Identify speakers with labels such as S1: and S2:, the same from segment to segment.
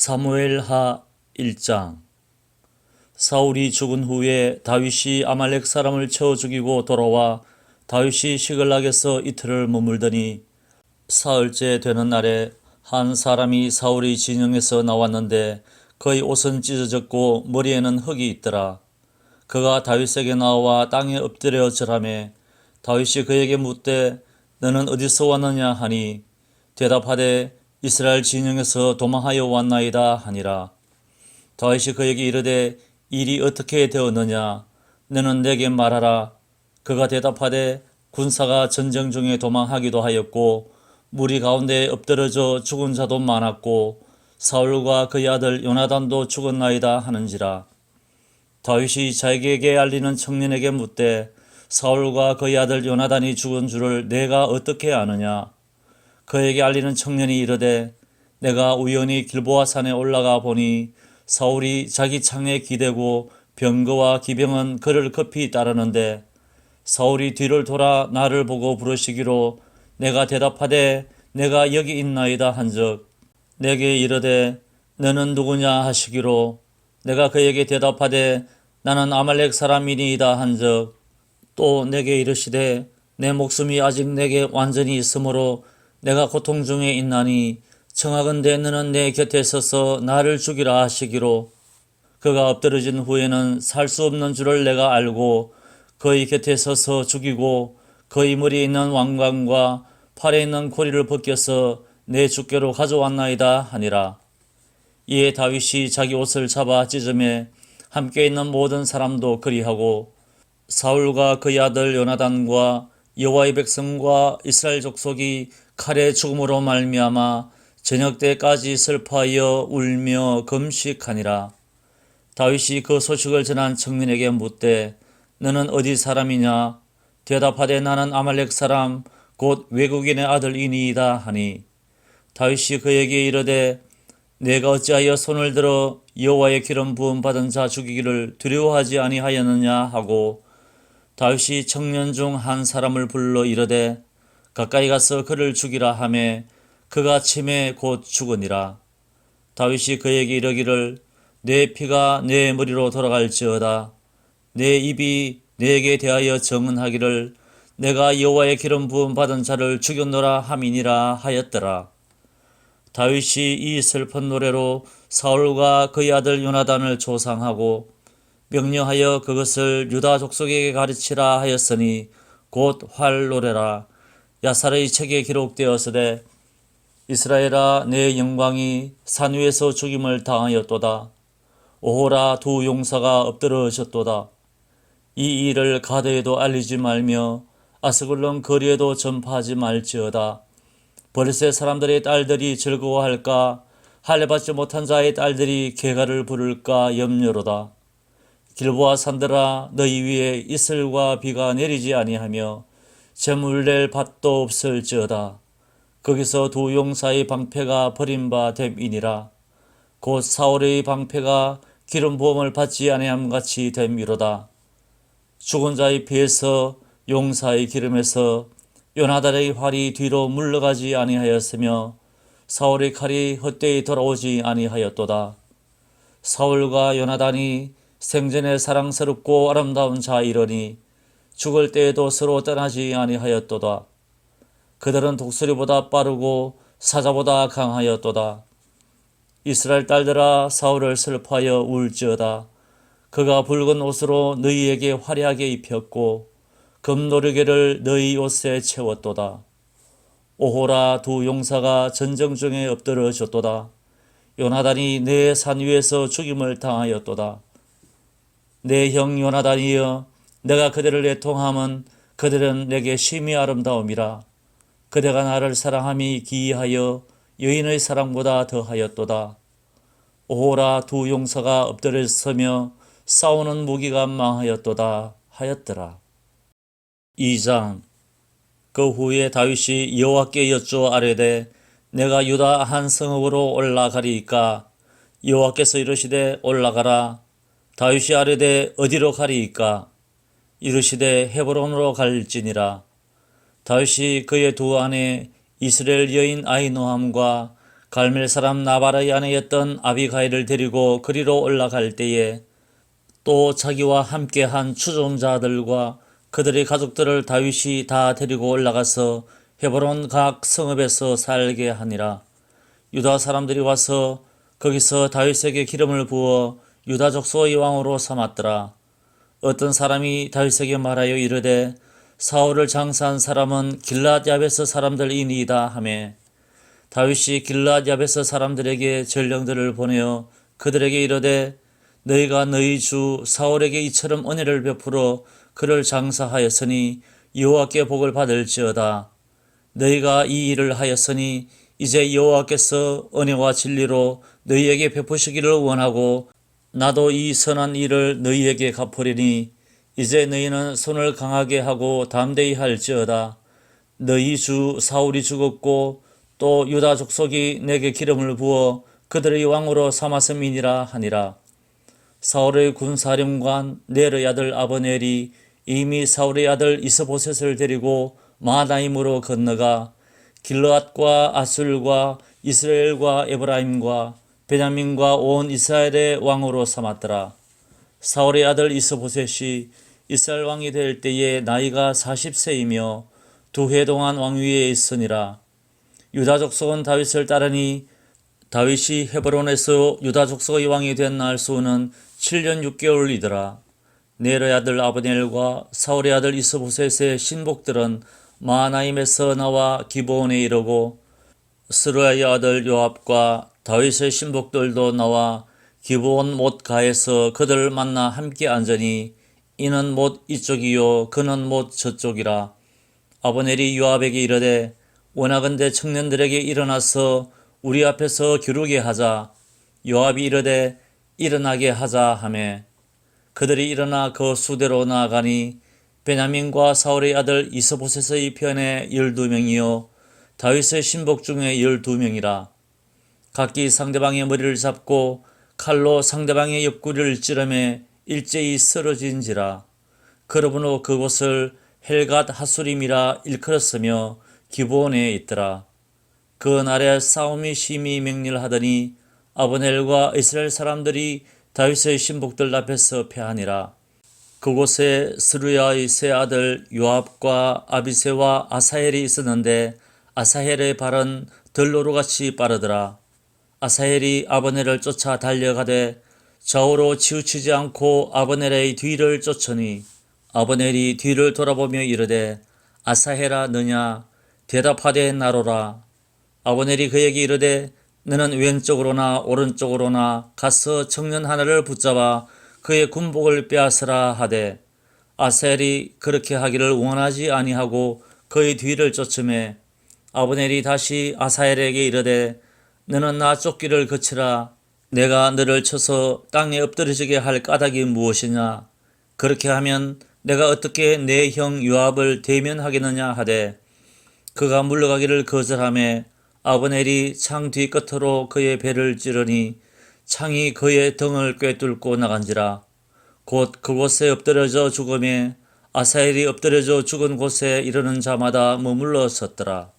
S1: 사무엘하 1장. 사울이 죽은 후에 다윗이 아말렉 사람을 쳐 죽이고 돌아와 다윗이 시글락에서 이틀을 머물더니 사흘째 되는 날에 한 사람이 사울의 진영에서 나왔는데 그의 옷은 찢어졌고 머리에는 흙이 있더라. 그가 다윗에게 나와 땅에 엎드려 절하매 다윗이 그에게 묻되 너는 어디서 왔느냐 하니 대답하되 이스라엘 진영에서 도망하여 왔나이다 하니라. 다윗이 그에게 이르되 일이 어떻게 되었느냐 너는 내게 말하라. 그가 대답하되 군사가 전쟁 중에 도망하기도 하였고 무리 가운데 엎드러져 죽은 자도 많았고 사울과 그의 아들 요나단도 죽었나이다 하는지라. 다윗이 자기에게 알리는 청년에게 묻되 사울과 그의 아들 요나단이 죽은 줄을 내가 어떻게 아느냐. 그에게 알리는 청년이 이르되 내가 우연히 길보아 산에 올라가 보니 사울이 자기 창에 기대고 병거와 기병은 그를 급히 따르는데 사울이 뒤를 돌아 나를 보고 부르시기로 내가 대답하되 내가 여기 있나이다 한즉 내게 이르되 너는 누구냐 하시기로 내가 그에게 대답하되 나는 아말렉 사람이니이다 한즉 또 내게 이르시되 내 목숨이 아직 내게 완전히 있으므로 내가 고통 중에 있나니 청하건대 너는 내 곁에 서서 나를 죽이라 하시기로 그가 엎드러진 후에는 살 수 없는 줄을 내가 알고 그의 곁에 서서 죽이고 그의 머리에 있는 왕관과 팔에 있는 고리를 벗겨서 내 주께로 가져왔나이다 하니라. 이에 다윗이 자기 옷을 잡아 찢으매 함께 있는 모든 사람도 그리하고 사울과 그의 아들 요나단과 여호와의 백성과 이스라엘 족속이 칼의 죽음으로 말미암아 저녁 때까지 슬퍼하여 울며 금식하니라. 다윗이 그 소식을 전한 청년에게 묻되 너는 어디 사람이냐. 대답하되 나는 아말렉 사람 곧 외국인의 아들이니이다 하니 다윗이 그에게 이르되 내가 어찌하여 손을 들어 여호와의 기름 부음 받은 자 죽이기를 두려워하지 아니하였느냐 하고 다윗이 청년 중 한 사람을 불러 이르되 가까이 가서 그를 죽이라 하매 그가 침에 곧 죽으니라. 다윗이 그에게 이르기를 내 피가 내 머리로 돌아갈지어다. 내 입이 내게 대하여 증언하기를 내가 여호와의 기름 부음 받은 자를 죽였노라 함이니라 하였더라. 다윗이 이 슬픈 노래로 사울과 그의 아들 요나단을 조상하고 명령하여 그것을 유다 족속에게 가르치라 하였으니 곧 활노래라. 야살의 책에 기록되었으되 이스라엘아 내 영광이 산 위에서 죽임을 당하였도다. 오호라 두 용사가 엎드러졌도다. 이 일을 가드에도 알리지 말며 아스글론 거리에도 전파하지 말지어다. 블레셋 사람들의 딸들이 즐거워할까 할례받지 못한 자의 딸들이 개가를 부를까 염려로다. 길보아 산들아 너희 위에 이슬과 비가 내리지 아니하며 재물 낼 밭도 없을지어다. 거기서 두 용사의 방패가 버림바 됨이니라. 곧 사울의 방패가 기름 부음을 받지 아니함 같이 됨이로다. 죽은 자의 피에서 용사의 기름에서 요나단의 활이 뒤로 물러가지 아니하였으며 사울의 칼이 헛되이 돌아오지 아니하였도다. 사울과 요나단이 생전에 사랑스럽고 아름다운 자이러니 죽을 때에도 서로 떠나지 아니하였도다. 그들은 독수리보다 빠르고 사자보다 강하였도다. 이스라엘 딸들아 사울을 슬퍼하여 울지어다. 그가 붉은 옷으로 너희에게 화려하게 입혔고 금노르개를 너희 옷에 채웠도다. 오호라 두 용사가 전쟁 중에 엎드러졌도다. 요나단이 내 산 위에서 죽임을 당하였도다. 내 형 요나단이여 내가 그들을 애통함은 그들은 내게 심히 아름다움이라. 그대가 나를 사랑함이 기이하여 여인의 사랑보다 더하였도다. 오호라 두 용사가 엎드려서며 싸우는 무기가 망하였도다 하였더라. 2장. 그 후에 다윗이 여호와께 여쭈어 아뢰되 내가 유다 한 성읍으로 올라가리이까. 여호와께서 이르시되 올라가라. 다윗이 아뢰되 어디로 가리이까. 이르시되 헤브론으로 갈지니라. 다윗이 그의 두 아내 이스라엘 여인 아히노함과 갈멜 사람 나발의 아내였던 아비가일을 데리고 그리로 올라갈 때에 또 자기와 함께한 추종자들과 그들의 가족들을 다윗이 다 데리고 올라가서 헤브론 각 성읍에서 살게 하니라. 유다 사람들이 와서 거기서 다윗에게 기름을 부어 유다 족속의 왕으로 삼았더라. 어떤 사람이 다윗에게 말하여 이르되 사울을 장사한 사람은 길앗 야베스 사람들이니이다 하매 다윗이 길앗 야베스 사람들에게 전령들을 보내어 그들에게 이르되 너희가 너희 주 사울에게 이처럼 은혜를 베풀어 그를 장사하였으니 여호와께 복을 받을지어다. 너희가 이 일을 하였으니 이제 여호와께서 은혜와 진리로 너희에게 베푸시기를 원하고 나도 이 선한 일을 너희에게 갚으리니 이제 너희는 손을 강하게 하고 담대히 할지어다. 너희 주 사울이 죽었고 또 유다 족속이 내게 기름을 부어 그들의 왕으로 삼았음이니라 하니라. 사울의 군사령관 넬의 아들 아브넬이 이미 사울의 아들 이스보셋을 데리고 마하나임으로 건너가 길르앗과 아술과 이스라엘과 에브라임과 베냐민과 온 이스라엘의 왕으로 삼았더라. 사울의 아들 이스보셋이 이스라엘 왕이 될 때에 나이가 40세이며 2해 동안 왕위에 있으니라. 유다 족속은 다윗을 따르니 다윗이 헤브론에서 유다 족속의 왕이 된 날 수는 7년 6개월이더라. 넬의 아들 아브넬과 사울의 아들 이스보셋의 신복들은 마하나임에서 나와 기브온에 이르고 스루야의 아들 요압과 다윗의 신복들도 나와 기브온 못 가에서 그들을 만나 함께 앉으니 이는 못 이쪽이요 그는 못 저쪽이라. 아브넬이 요압에게 이르되 원하건대 청년들에게 일어나서 우리 앞에서 겨루게 하자. 요압이 이르되 일어나게 하자 하매 그들이 일어나 그 수대로 나아가니 베냐민과 사울의 아들 이스보셋의 편에 12명이요 다윗의 신복 중에 12명이라. 각기 상대방의 머리를 잡고 칼로 상대방의 옆구리를 찌르매 일제히 쓰러진지라. 그러므로 그곳을 헬갓 하수림이라 일컬었으며 기브온에 있더라. 그 날에 싸움이 심히 맹렬하더니 아브넬과 이스라엘 사람들이 다윗의 신복들 앞에서 패하니라. 그곳에 스루야의 세 아들 요압과 아비새와 아사헬이 있었는데 아사헬의 발은 들로루같이 빠르더라. 아사헬이 아브넬을 쫓아 달려가되 좌우로 치우치지 않고 아브넬의 뒤를 쫓으니 아브넬이 뒤를 돌아보며 이르되 아사헬아 너냐 대답하되 나로라. 아브넬이 그에게 이르되 너는 왼쪽으로나 오른쪽으로나 가서 청년 하나를 붙잡아 그의 군복을 빼앗으라 하되 아사헬이 그렇게 하기를 원하지 아니하고 그의 뒤를 쫓으매 아브넬이 다시 아사헬에게 이르되 너는 나 쫓기를 그치라. 내가 너를 쳐서 땅에 엎드러지게 할 까닭이 무엇이냐. 그렇게 하면 내가 어떻게 내 형 요압을 대면하겠느냐 하되 그가 물러가기를 거절하매 아브넬이 창 뒤끝으로 그의 배를 찌르니 창이 그의 등을 꿰뚫고 나간지라. 곧 그곳에 엎드려져 죽으며 아사헬이 엎드려져 죽은 곳에 이르는 자마다 머물러 섰더라.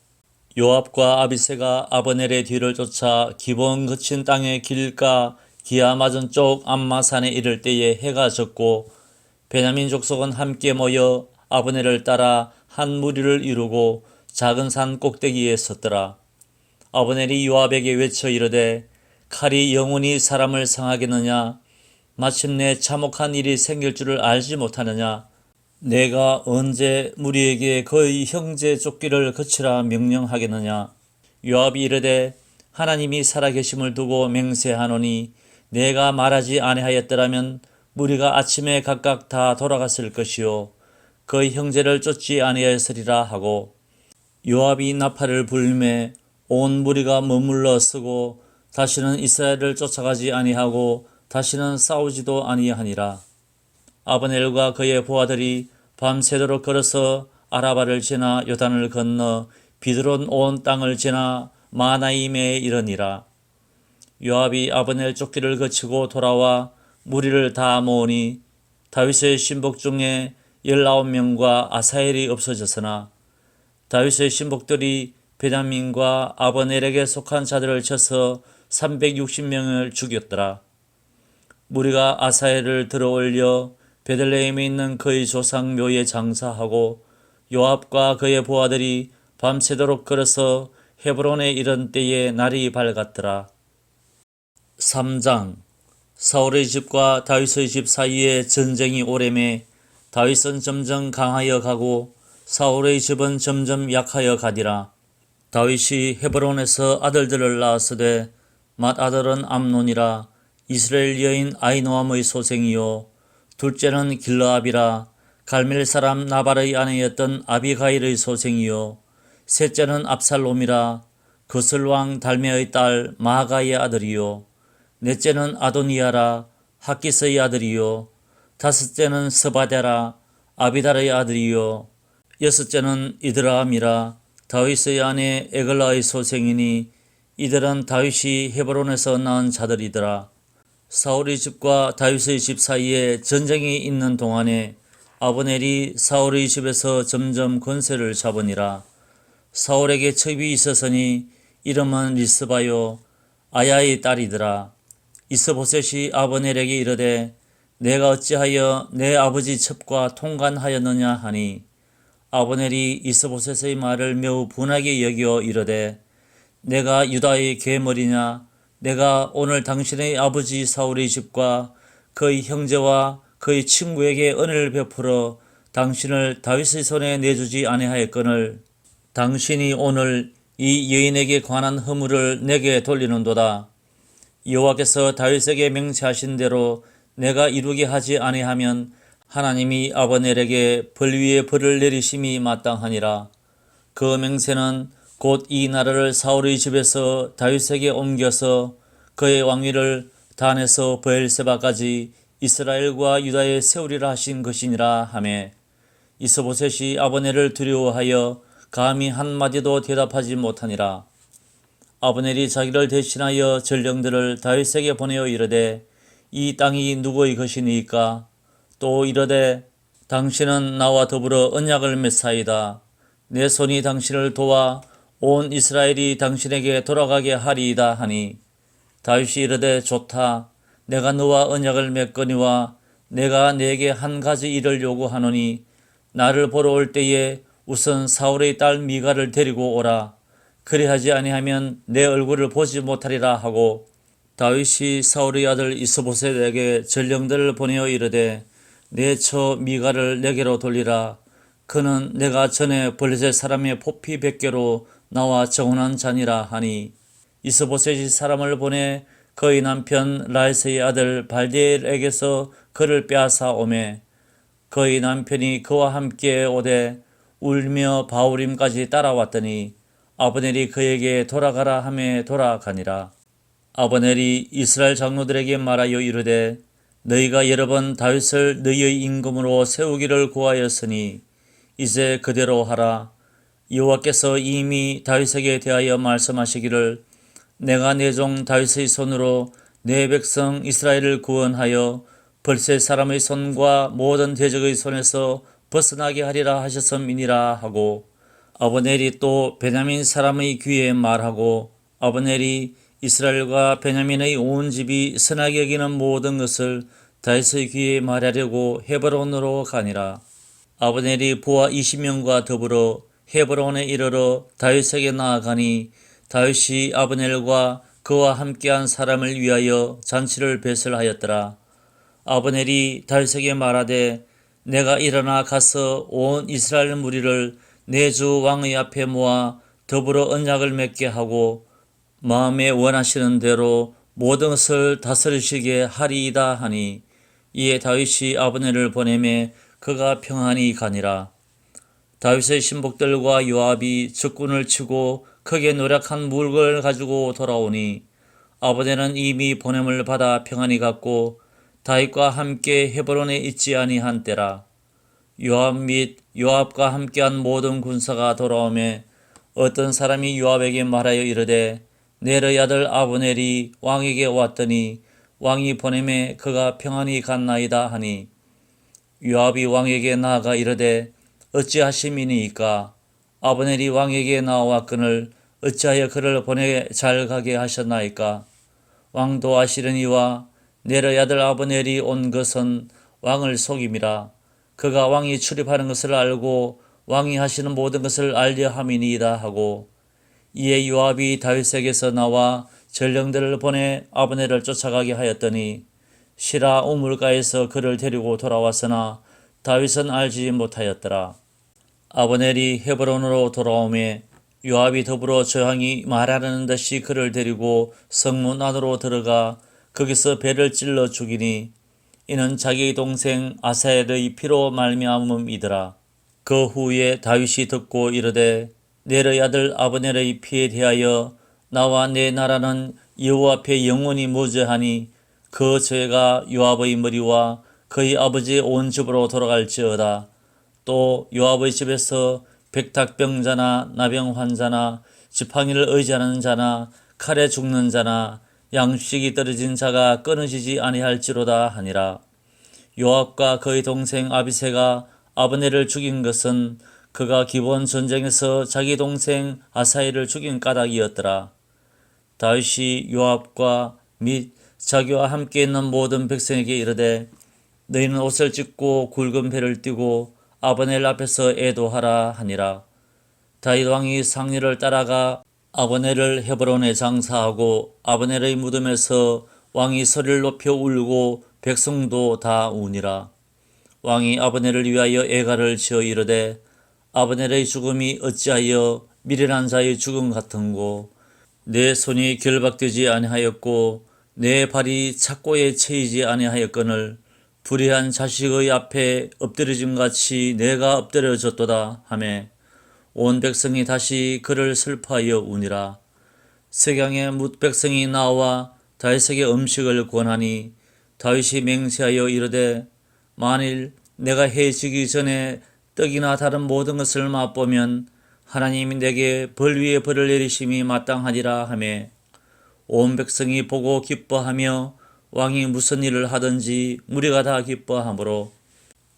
S1: 요압과 아비새가 아브넬의 뒤를 쫓아 기브온 거친 땅의 길가 기아 맞은 쪽 암마산에 이를 때에 해가 졌고 베냐민 족속은 함께 모여 아브넬을 따라 한 무리를 이루고 작은 산 꼭대기에 섰더라. 아브넬이 요압에게 외쳐 이르되 칼이 영원히 사람을 상하겠느냐. 마침내 참혹한 일이 생길 줄을 알지 못하느냐. 내가 언제 무리에게 그의 형제 쫓기를 그치라 명령하겠느냐. 요압이 이르되 하나님이 살아계심을 두고 맹세하노니 내가 말하지 아니하였더라면 무리가 아침에 각각 다 돌아갔을 것이요 그의 형제를 쫓지 아니하였으리라 하고 요압이 나팔을 불매 온 무리가 머물러 서고 다시는 이스라엘을 쫓아가지 아니하고 다시는 싸우지도 아니하니라. 아브넬과 그의 부하들이 밤새도록 걸어서 아라바를 지나 요단을 건너 비드론 온 땅을 지나 마하나임에 이르니라. 요압이 아브넬 쫓기를 거치고 돌아와 무리를 다 모으니 다윗의 신복 중에 19명과 아사헬이 없어졌으나 다윗의 신복들이 베냐민과 아버넬에게 속한 자들을 쳐서 360명을 죽였더라. 무리가 아사엘을 들어올려 베들레헴에 있는 그의 조상 묘에 장사하고 요압과 그의 부하들이 밤새도록 걸어서 헤브론에 이른 때에 날이 밝았더라. 3장. 사울의 집과 다윗의 집 사이에 전쟁이 오래매 다윗은 점점 강하여 가고 사울의 집은 점점 약하여 가니라. 다윗이 헤브론에서 아들들을 낳았으되 맏아들은 암논이라 이스라엘 여인 아히노암의 소생이요 둘째는 길르압이라 갈멜 사람 나발의 아내였던 아비가일의 소생이요 셋째는 압살롬이라 그슬 왕 달메의 딸 마아가의 아들이요 넷째는 아도니아라 학기스의 아들이요 다섯째는 스바데라 아비달의 아들이요 여섯째는 이드라함이라 다윗의 아내 에글라의 소생이니 이들은 다윗이 헤브론에서 낳은 자들이더라. 사울의 집과 다윗의 집 사이에 전쟁이 있는 동안에 아브넬이 사울의 집에서 점점 권세를 잡으니라. 사울에게 첩이 있었으니 이름은 리스바요 아야의 딸이더라. 이스보셋이 아브넬에게 이르되 내가 어찌하여 내 아버지 첩과 통관하였느냐 하니 아브넬이 이스보셋의 말을 매우 분하게 여겨 이르되 내가 유다의 괴물이냐 내가 오늘 당신의 아버지 사울의 집과 그의 형제와 그의 친구에게 은혜를 베풀어 당신을 다윗의 손에 내주지 아니하였거늘 당신이 오늘 이 여인에게 관한 허물을 내게 돌리는도다. 여호와께서 다윗에게 맹세하신 대로 내가 이루게 하지 아니하면 하나님이 아브넬에게 벌 위에 벌을 내리심이 마땅하니라. 그 맹세는 곧 이 나라를 사울의 집에서 다윗에게 옮겨서 그의 왕위를 단에서 브엘세바까지 이스라엘과 유다에 세우리라 하신 것이니라 하매 이스보셋이 아브넬을 두려워하여 감히 한마디도 대답하지 못하니라. 아브넬이 자기를 대신하여 전령들을 다윗에게 보내어 이르되 이 땅이 누구의 것이니까 또 이르되 당신은 나와 더불어 언약을 맺사이다. 내 손이 당신을 도와 온 이스라엘이 당신에게 돌아가게 하리이다 하니 다윗이 이르되 좋다. 내가 너와 언약을 맺거니와 내가 네게 한 가지 일을 요구하노니 나를 보러 올 때에 우선 사울의 딸 미가를 데리고 오라. 그리하지 아니하면 내 얼굴을 보지 못하리라 하고 다윗이 사울의 아들 이스보셋에게 전령들을 보내어 이르되 내 처 미가를 내게로 돌리라. 그는 내가 전에 블레셋 사람의 포피 100개로 나와 정혼한 자니라 하니 이스보셋이 사람을 보내 그의 남편 라이스의 아들 발디엘에게서 그를 빼앗아 오매 그의 남편이 그와 함께 오되 울며 바울임까지 따라왔더니 아브넬이 그에게 돌아가라 하매 돌아가니라. 아브넬이 이스라엘 장로들에게 말하여 이르되 너희가 여러 번 다윗을 너희의 임금으로 세우기를 구하였으니 이제 그대로 하라. 여호와께서 이미 다윗에게 대하여 말씀하시기를 내가 내 종 다윗의 손으로 내 백성 이스라엘을 구원하여 블레셋 사람의 손과 모든 대적의 손에서 벗어나게 하리라 하셨음이니라 하고 아브넬이 또 베냐민 사람의 귀에 말하고 아브넬이 이스라엘과 베냐민의 온 집이 선하게 여기는 모든 것을 다윗의 귀에 말하려고 헤브론으로 가니라. 아브넬이 부하 20명과 더불어 헤브론에 이르러 다윗에게 나아가니 다윗이 아브넬과 그와 함께한 사람을 위하여 잔치를 배설하였더라. 아브넬이 다윗에게 말하되 내가 일어나 가서 온 이스라엘 무리를 내 주 왕의 앞에 모아 더불어 언약을 맺게 하고 마음에 원하시는 대로 모든 것을 다스리시게 하리이다 하니 이에 다윗이 아브넬을 보내매 그가 평안히 가니라. 다윗의 신복들과 요압이 적군을 치고 크게 노력한 물건을 가지고 돌아오니 아브넬은 이미 보냄을 받아 평안히 갔고 다윗과 함께 헤브론에 있지 아니한 때라. 요압 및 요압과 함께한 모든 군사가 돌아오매 어떤 사람이 요압에게 말하여 이르되 넬의 아들 아브넬이 왕에게 왔더니 왕이 보내매 그가 평안히 갔나이다 하니 요압이 왕에게 나아가 이르되 어찌하심이니이까. 아브넬이 왕에게 나와왔거늘 어찌하여 그를 보내 잘 가게 하셨나이까? 왕도 아시려니와 내르의 아들 아브넬이 온 것은 왕을 속임이라. 그가 왕이 출입하는 것을 알고 왕이 하시는 모든 것을 알려 함이니이다 하고, 이에 요압이 다윗에게서 나와 전령들을 보내 아브넬을 쫓아가게 하였더니 시라 우물가에서 그를 데리고 돌아왔으나 다윗은 알지 못하였더라. 아브넬이 헤브론으로 돌아오매 요압이 더불어 저항이 말하는 듯이 그를 데리고 성문 안으로 들어가 거기서 배를 찔러 죽이니 이는 자기 동생 아사엘의 피로 말미암음이더라. 그 후에 다윗이 듣고 이르되 넬의 아들 아브넬의 피에 대하여 나와 내 나라는 여호와 앞에 영원히 무죄하니 그 죄가 요압의 머리와 그의 아버지의 온 집으로 돌아갈지어다. 또 요압의 집에서 백탁병자나 나병 환자나 지팡이를 의지하는 자나 칼에 죽는 자나 양식이 떨어진 자가 끊어지지 아니할지로다 하니라. 요압과 그의 동생 아비새가 아브넬을 죽인 것은 그가 기본 전쟁에서 자기 동생 아사엘을 죽인 까닭이었더라. 다윗이 요압과 및 자기와 함께 있는 모든 백성에게 이르되 너희는 옷을 찢고 굵은 배를 띠고 아브넬 앞에서 애도하라 하니라. 다윗 왕이 상류를 따라가 아브넬을 헤브론에 장사하고 아브넬의 무덤에서 왕이 소리를 높여 울고 백성도 다 우니라. 왕이 아브넬을 위하여 애가를 지어 이르되 아브넬의 죽음이 어찌하여 미련한 자의 죽음 같은고, 내 손이 결박되지 아니하였고 내 발이 착고에 채이지 아니하였거늘 불의한 자식의 앞에 엎드려짐같이 내가 엎드려졌도다 하매 온 백성이 다시 그를 슬퍼하여 우니라. 석양에 뭇 백성이 나와 다윗에게 음식을 권하니 다윗이 맹세하여 이르되 만일 내가 해지기 전에 떡이나 다른 모든 것을 맛보면 하나님이 내게 벌 위에 벌을 내리심이 마땅하리라 하며 온 백성이 보고 기뻐하며 왕이 무슨 일을 하든지 무리가 다 기뻐하므로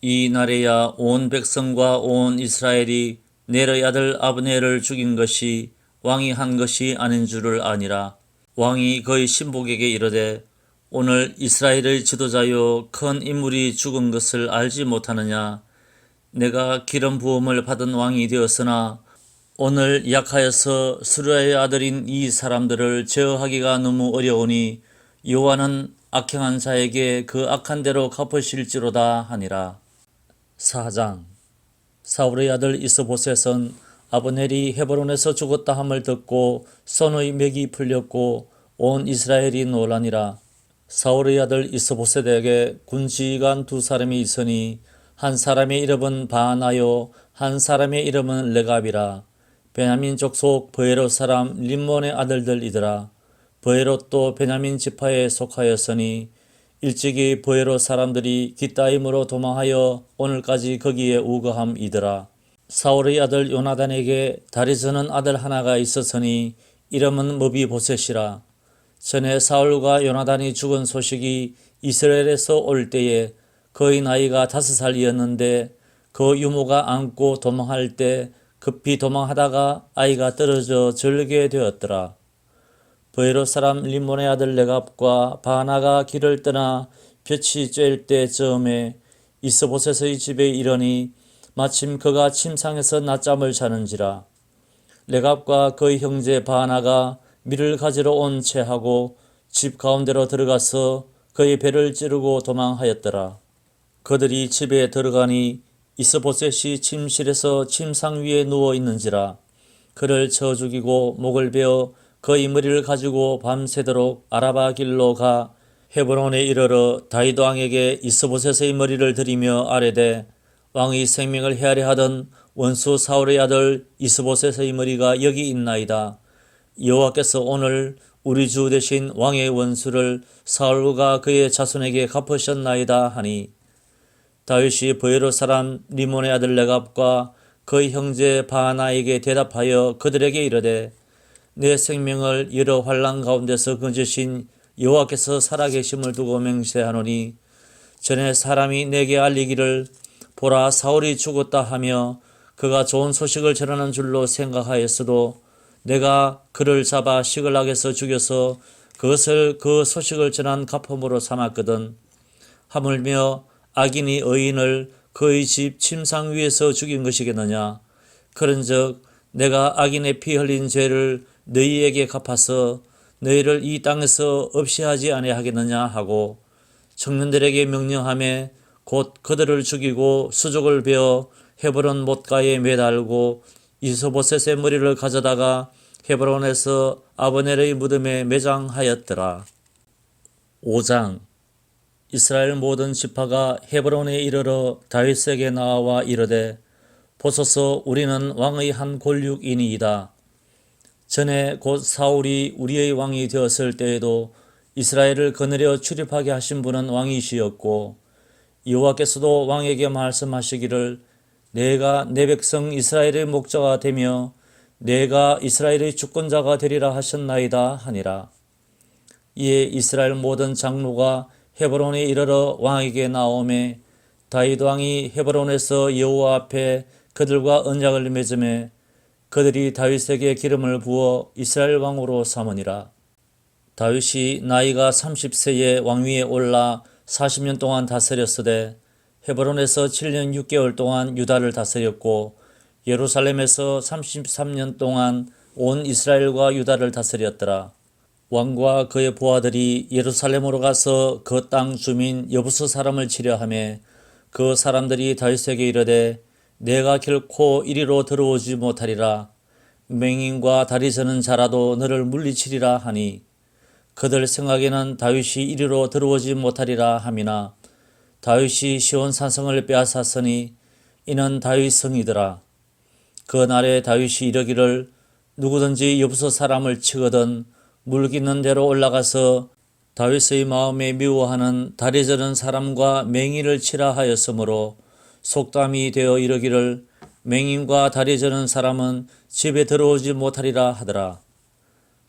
S1: 이 날에야 온 백성과 온 이스라엘이 넬의 아들 아브넬을 죽인 것이 왕이 한 것이 아닌 줄을 아니라. 왕이 그의 신복에게 이르되 오늘 이스라엘의 지도자요 큰 인물이 죽은 것을 알지 못하느냐? 내가 기름 부음을 받은 왕이 되었으나 오늘 약하여서 수르야의 아들인 이 사람들을 제어하기가 너무 어려우니 여호와는 악행한 자에게 그 악한 대로 갚으실지로다 하니라. 4장. 사울의 아들 이스보셋은 아브넬이 헤브론에서 죽었다 함을 듣고 손의 맥이 풀렸고 온 이스라엘이 놀라니라. 사울의 아들 이스보셋에게 군지휘관 두 사람이 있으니 한 사람의 이름은 바나요 한 사람의 이름은 레갑이라. 베냐민 족속 브에롯 사람 림몬의 아들들이더라. 브에롯도 베냐민 지파에 속하였으니 일찍이 브에롯 사람들이 깃다임으로 도망하여 오늘까지 거기에 우거함이더라. 사울의 아들 요나단에게 다리 저는 아들 하나가 있었으니 이름은 무비보셋이라. 전에 사울과 요나단이 죽은 소식이 이스라엘에서 올 때에 그의 나이가 5살이었는데 그 유모가 안고 도망할 때 급히 도망하다가 아이가 떨어져 절게 되었더라. 브에롯 사람 림몬의 아들 레갑과 바나가 길을 떠나 볕이 쬐일 때쯤에 이스보셋의 집에 이르니 마침 그가 침상에서 낮잠을 자는지라. 레갑과 그의 형제 바나가 밀을 가지러 온 채하고 집 가운데로 들어가서 그의 배를 찌르고 도망하였더라. 그들이 집에 들어가니 이스보셋이 침실에서 침상 위에 누워 있는지라. 그를 쳐 죽이고 목을 베어 그의 머리를 가지고 밤새도록 아라바 길로 가 헤브론에 이르러 다윗 왕에게 이스보셋의 머리를 들이며 아뢰되 왕의 생명을 헤아려 하던 원수 사울의 아들 이스보셋의 머리가 여기 있나이다. 여호와께서 오늘 우리 주 대신 왕의 원수를 사울과 그의 자손에게 갚으셨나이다 하니 다윗이 브에롯 사람 림몬의 아들 레갑과 그의 형제 바나에게 대답하여 그들에게 이르되 내 생명을 여러 환난 가운데서 건지신 여호와께서 살아계심을 두고 맹세하노니 전에 사람이 내게 알리기를 보라 사울이 죽었다 하며 그가 좋은 소식을 전하는 줄로 생각하였어도 내가 그를 잡아 시글락에서 죽여서 그것을 그 소식을 전한 가품으로 삼았거든. 하물며 악인이 의인을 그의 집 침상 위에서 죽인 것이겠느냐. 그런즉 내가 악인의 피 흘린 죄를 너희에게 갚아서 너희를 이 땅에서 없이 하지 아니하겠느냐 하고 청년들에게 명령하며 곧 그들을 죽이고 수족을 베어 헤브론 못가에 매달고 이스보셋의 머리를 가져다가 헤브론에서 아브넬의 무덤에 매장하였더라. 5장. 이스라엘 모든 지파가 헤브론에 이르러 다윗에게 나와 이르되 보소서 우리는 왕의 한 골육이니이다. 전에 곧 사울이 우리의 왕이 되었을 때에도 이스라엘을 거느려 출입하게 하신 분은 왕이시였고 여호와께서도 왕에게 말씀하시기를 내가 내 백성 이스라엘의 목자가 되며 내가 이스라엘의 주권자가 되리라 하셨나이다 하니라. 이에 이스라엘 모든 장로가 헤브론에 이르러 왕에게 나오매 다윗 왕이 헤브론에서 여호와 앞에 그들과 언약을 맺음에 그들이 다윗에게 기름을 부어 이스라엘 왕으로 삼으니라. 다윗이 나이가 30세에 왕위에 올라 40년 동안 다스렸으되 헤브론에서 7년 6개월 동안 유다를 다스렸고 예루살렘에서 33년 동안 온 이스라엘과 유다를 다스렸더라. 왕과 그의 부하들이 예루살렘으로 가서 그 땅 주민 여부스 사람을 치려하며 그 사람들이 다윗에게 이르되 내가 결코 이리로 들어오지 못하리라. 맹인과 다리 저는 자라도 너를 물리치리라 하니 그들 생각에는 다윗이 이리로 들어오지 못하리라 함이나 다윗이 시온 산성을 빼앗았으니 이는 다윗 성이더라. 그 날에 다윗이 이르기를 누구든지 여부스 사람을 치거든 물깃는 대로 올라가서 다윗의 마음에 미워하는 다리 저는 사람과 맹인을 치라 하였으므로 속담이 되어 이르기를 맹인과 다리 저는 사람은 집에 들어오지 못하리라 하더라.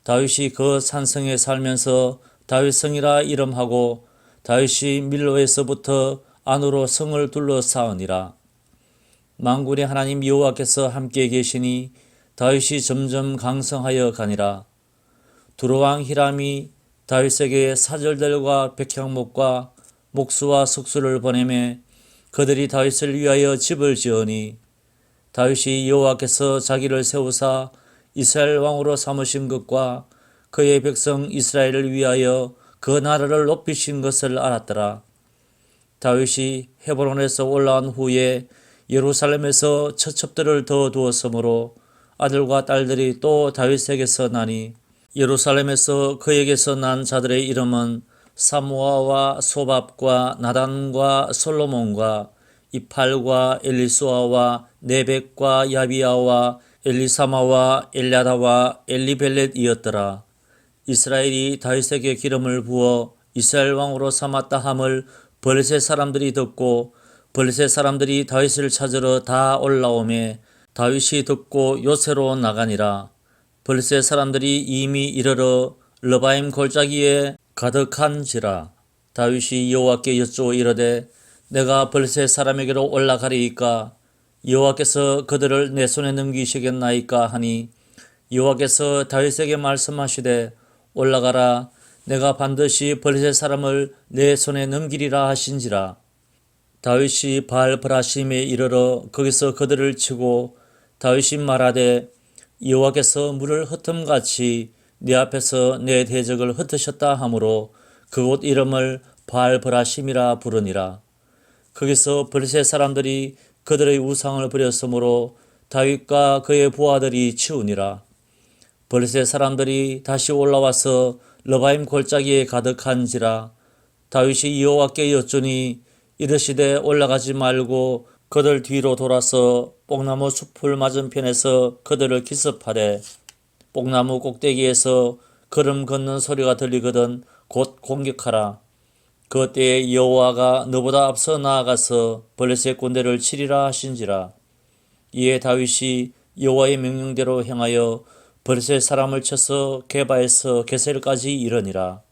S1: 다윗이 그 산성에 살면서 다윗성이라 이름하고 다윗이 밀로에서부터 안으로 성을 둘러싸으니라. 만군의 하나님 여호와께서 함께 계시니 다윗이 점점 강성하여 가니라. 두로왕 히람이 다윗에게 사절들과 백향목과 목수와 석수를 보내매 그들이 다윗을 위하여 집을 지으니 다윗이 여호와께서 자기를 세우사 이스라엘 왕으로 삼으신 것과 그의 백성 이스라엘을 위하여 그 나라를 높이신 것을 알았더라. 다윗이 헤브론에서 올라온 후에 예루살렘에서 처첩들을 더 두었으므로 아들과 딸들이 또 다윗에게서 나니 예루살렘에서 그에게서 난 자들의 이름은 사무아와 소밥과 나단과 솔로몬과 이팔과 엘리수아와 네벡과 야비아와 엘리사마와 엘야다와 엘리벨렛이었더라. 이스라엘이 다윗에게 기름을 부어 이스라엘 왕으로 삼았다 함을 블레셋 사람들이 듣고 블레셋 사람들이 다윗을 찾으러 다 올라오매 다윗이 듣고 요새로 나가니라. 블레셋 사람들이 이미 이르러 르바임 골짜기에 가득한지라. 다윗이 여호와께 여쭈어 이르되 내가 블레셋 사람에게로 올라가리이까 여호와께서 그들을 내 손에 넘기시겠나이까 하니 여호와께서 다윗에게 말씀하시되 올라가라. 내가 반드시 블레셋 사람을 내 손에 넘기리라 하신지라. 다윗이 바알브라심에 이르러 거기서 그들을 치고 다윗이 말하되 여호와께서 물을 흩음같이 네 앞에서 내 대적을 흩으셨다 하므로 그곳 이름을 바알브라심이라 부르니라. 거기서 블레셋 사람들이 그들의 우상을 버렸으므로 다윗과 그의 부하들이 치우니라. 블레셋 사람들이 다시 올라와서 르바임 골짜기에 가득한지라. 다윗이 여호와께 여쭈니 이르시되 올라가지 말고 그들 뒤로 돌아서 뽕나무 숲을 맞은편에서 그들을 기습하되 뽕나무 꼭대기에서 걸음 걷는 소리가 들리거든 곧 공격하라. 그 때에 여호와가 너보다 앞서 나아가서 블레셋 군대를 치리라 하신지라. 이에 다윗이 여호와의 명령대로 행하여 블레셋 사람을 쳐서 게바에서 게셀까지 이르니라.